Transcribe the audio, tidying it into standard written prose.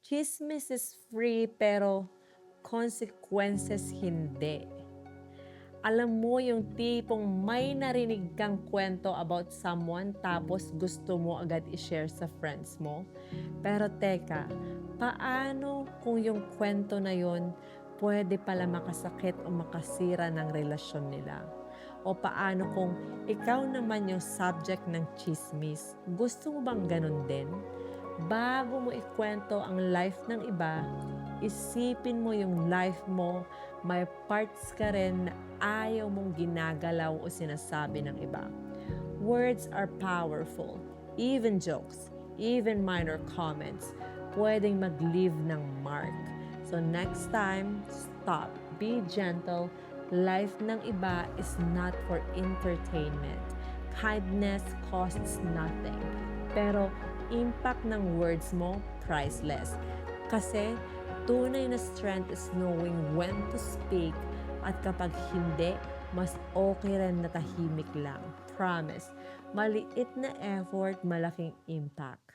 Chismis is free pero consequences hindi. Alam mo yung tipong may narinig kang kwento about someone tapos gusto mo agad i-share sa friends mo? Pero teka, paano kung yung kwento na yon pwede pala makasakit o makasira ng relasyon nila? O paano kung ikaw naman yung subject ng chismis? Gusto mo bang ganun din? Bago mo ikwento ang life ng iba, isipin mo yung life mo, may parts ka rin na ayaw mong ginagalaw o sinasabi ng iba. Words are powerful. Even jokes, even minor comments, pwedeng mag-leave ng mark. So next time, stop. Be gentle. Life ng iba is not for entertainment. Kindness costs nothing. Pero impact ng words mo, priceless. Kasi tunay na strength is knowing when to speak at kapag hindi, mas okay rin na tahimik lang. Promise. Maliit na effort, malaking impact.